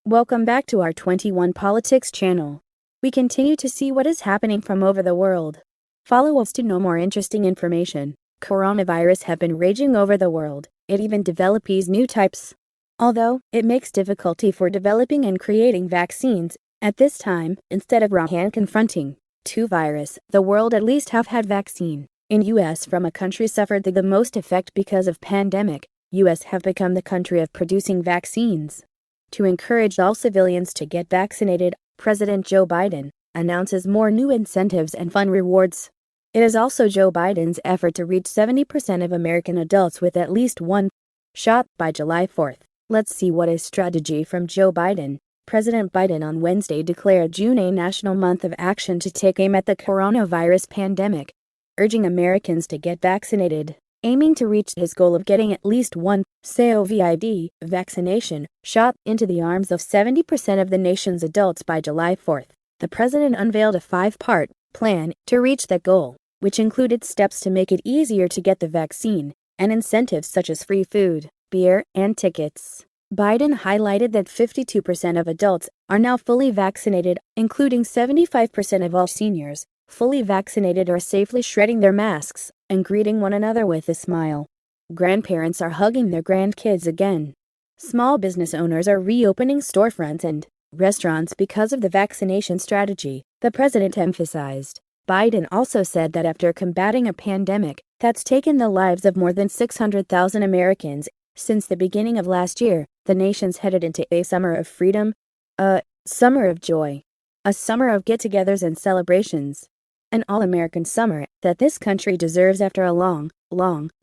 Welcome back to our 21 Politics channel. We continue to see what is happening from over the world. Follow us to know more interesting information. Coronavirus have been raging over the world. It even develops new types. Although, it makes difficulty for developing and creating vaccines, at this time, instead of raw hand confronting two virus, the world at least have had vaccine. In US from a country suffered the most effect because of pandemic, US have become the country of producing vaccines. To encourage all civilians to get vaccinated, President Joe Biden announces more new incentives and fun rewards. It is also Joe Biden's effort to reach 70% of American adults with at least one shot by July 4th. Let's see what is strategy from Joe Biden. President Biden on Wednesday declared June a national month of action to take aim at the coronavirus pandemic, urging Americans to get vaccinated, aiming to reach his goal of getting at least one COVID vaccination shot into the arms of 70% of the nation's adults by July 4th. The president unveiled a 5-part plan to reach that goal, which included steps to make it easier to get the vaccine and incentives such as free food, beer, and tickets. Biden highlighted that 52% of adults are now fully vaccinated, including 75% of all seniors. Fully vaccinated are safely shredding their masks and greeting one another with a smile. Grandparents are hugging their grandkids again. Small business owners are reopening storefronts and restaurants because of the vaccination strategy, the president emphasized. Biden also said that after combating a pandemic that's taken the lives of more than 600,000 Americans since the beginning of last year, the nation's headed into a summer of freedom, a summer of joy, a summer of get-togethers and celebrations. An all-American summer that this country deserves after a long,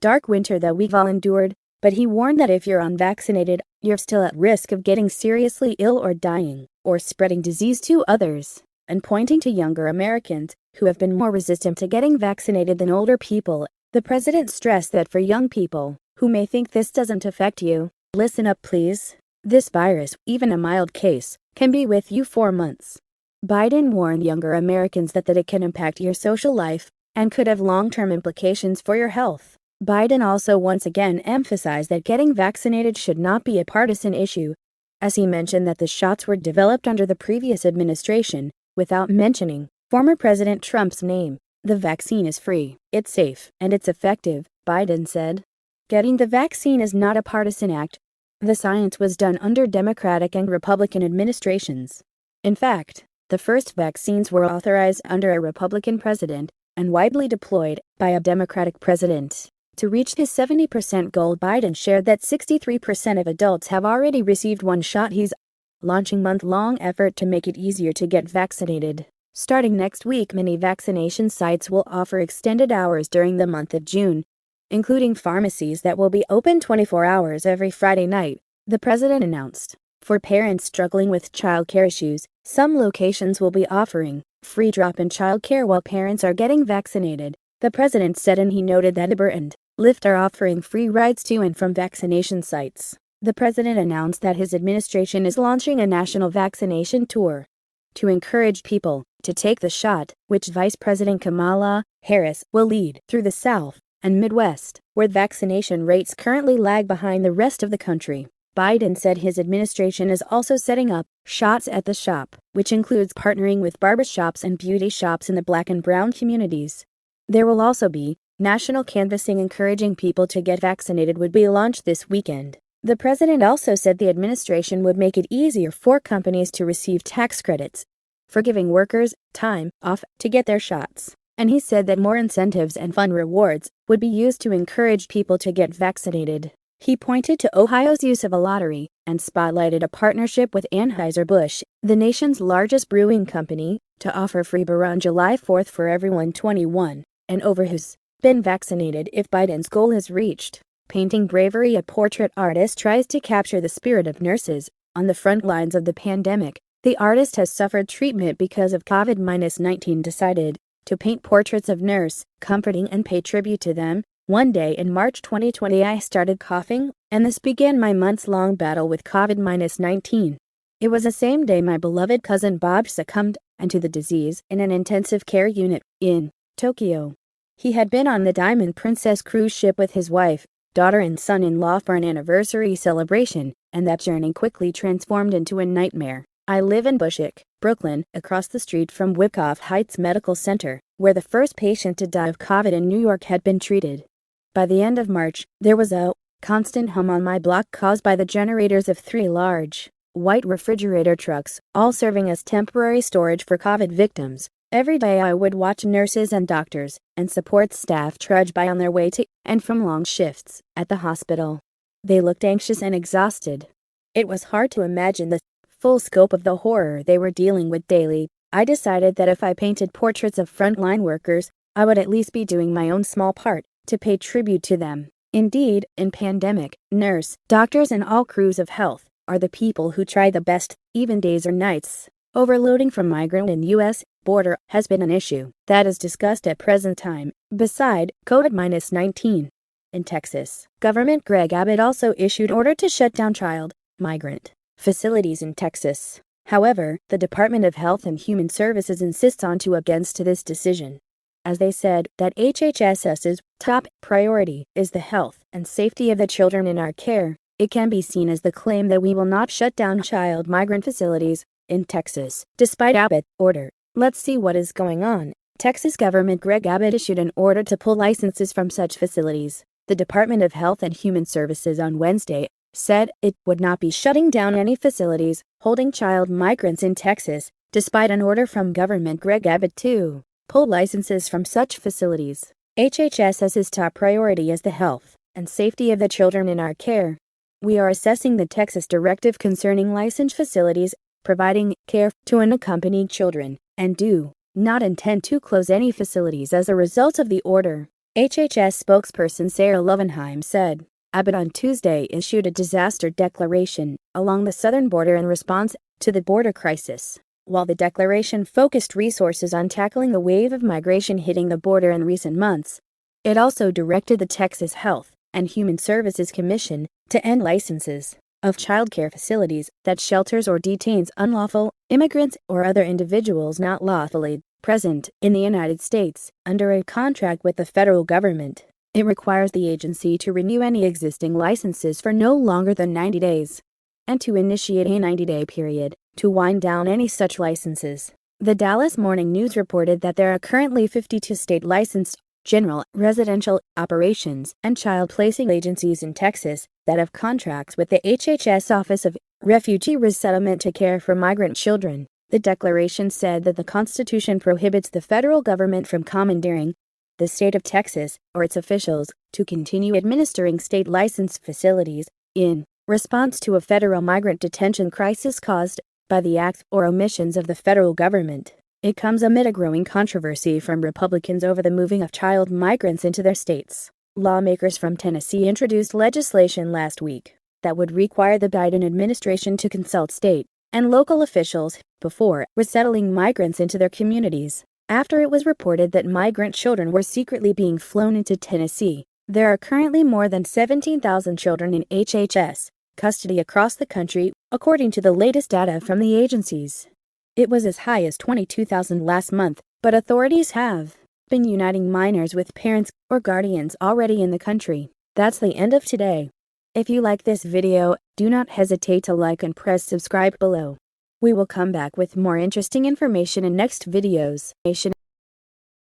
dark winter that we've all endured, but he warned that if you're unvaccinated, you're still at risk of getting seriously ill or dying, or spreading disease to others, and pointing to younger Americans, who have been more resistant to getting vaccinated than older people. The president stressed that for young people, who may think this doesn't affect you, listen up please. This virus, even a mild case, can be with you for months. Biden warned younger Americans that it can impact your social life and could have long-term implications for your health. Biden also once again emphasized that getting vaccinated should not be a partisan issue, as he mentioned that the shots were developed under the previous administration, without mentioning former President Trump's name. The vaccine is free, it's safe, and it's effective, Biden said. Getting the vaccine is not a partisan act. The science was done under Democratic and Republican administrations. In fact, the first vaccines were authorized under a Republican president and widely deployed by a Democratic president. To reach his 70% goal, Biden shared that 63% of adults have already received one shot. He's launching month-long effort to make it easier to get vaccinated. Starting next week, many vaccination sites will offer extended hours during the month of June, including pharmacies that will be open 24 hours every Friday night, the president announced. For parents struggling with childcare issues, some locations will be offering free drop-in childcare while parents are getting vaccinated, the president said, and he noted that Uber and Lyft are offering free rides to and from vaccination sites. The president announced that his administration is launching a national vaccination tour to encourage people to take the shot, which Vice President Kamala Harris will lead through the South and Midwest, where vaccination rates currently lag behind the rest of the country. Biden said his administration is also setting up Shots at the Shop, which includes partnering with barbershops and beauty shops in the Black and brown communities. There will also be national canvassing encouraging people to get vaccinated would be launched this weekend. The president also said the administration would make it easier for companies to receive tax credits for giving workers time off to get their shots. And he said that more incentives and fun rewards would be used to encourage people to get vaccinated. He pointed to Ohio's use of a lottery and spotlighted a partnership with Anheuser-Busch, the nation's largest brewing company, to offer free beer on July 4th for everyone 21 and over who's been vaccinated if Biden's goal is reached. Painting bravery, a portrait artist tries to capture the spirit of nurses on the front lines of the pandemic. The artist has suffered treatment because of COVID-19, decided to paint portraits of nurse, comforting and pay tribute to them. One day in March 2020 I started coughing, and this began my months-long battle with COVID-19. It was the same day my beloved cousin Bob succumbed to the disease in an intensive care unit in Tokyo. He had been on the Diamond Princess cruise ship with his wife, daughter and son-in-law for an anniversary celebration, and that journey quickly transformed into a nightmare. I live in Bushwick, Brooklyn, across the street from Wyckoff Heights Medical Center, where the first patient to die of COVID in New York had been treated. By the end of March, there was a constant hum on my block caused by the generators of 3 large, white refrigerator trucks, all serving as temporary storage for COVID victims. Every day I would watch nurses and doctors and support staff trudge by on their way to and from long shifts at the hospital. They looked anxious and exhausted. It was hard to imagine the full scope of the horror they were dealing with daily. I decided that if I painted portraits of frontline workers, I would at least be doing my own small part to pay tribute to them. Indeed, in pandemic, nurse, doctors and all crews of health are the people who try the best, even days or nights. Overloading from migrant and U.S. border has been an issue that is discussed at present time, beside COVID-19. In Texas, Governor Greg Abbott also issued order to shut down child migrant facilities in Texas. However, the Department of Health and Human Services insists on against this decision, as they said that HHS's top priority is the health and safety of the children in our care. It can be seen as the claim that we will not shut down child migrant facilities in Texas, despite Abbott's order. Let's see what is going on. Texas Governor Greg Abbott issued an order to pull licenses from such facilities. The Department of Health and Human Services on Wednesday said it would not be shutting down any facilities holding child migrants in Texas, despite an order from Governor Greg Abbott to pull licenses from such facilities. HHS's top priority is the health and safety of the children in our care. We are assessing the Texas directive concerning licensed facilities providing care to unaccompanied children, and do not intend to close any facilities as a result of the order. HHS spokesperson Sarah Lovenheim said. Abbott on Tuesday issued a disaster declaration along the southern border in response to the border crisis. While the declaration focused resources on tackling the wave of migration hitting the border in recent months, it also directed the Texas Health and Human Services Commission to end licenses of childcare facilities that shelters or detains unlawful immigrants or other individuals not lawfully present in the United States under a contract with the federal government. It requires the agency to renew any existing licenses for no longer than 90 days, and to initiate a 90-day period to wind down any such licenses. The Dallas Morning News reported that there are currently 52 state-licensed general, residential, operations, and child placing agencies in Texas that have contracts with the HHS Office of Refugee Resettlement to care for migrant children. The declaration said that the Constitution prohibits the federal government from commandeering the state of Texas or its officials to continue administering state-licensed facilities in response to a federal migrant detention crisis caused by the acts or omissions of the federal government. It comes amid a growing controversy from Republicans over the moving of child migrants into their states. Lawmakers from Tennessee introduced legislation last week that would require the Biden administration to consult state and local officials before resettling migrants into their communities. After it was reported that migrant children were secretly being flown into Tennessee, there are currently more than 17,000 children in HHS custody across the country, according to the latest data from the agencies. It was as high as 22,000 last month, but authorities have been uniting minors with parents or guardians already in the country. That's the end of today. If you like this video, do not hesitate to like and press subscribe below. We will come back with more interesting information in next videos.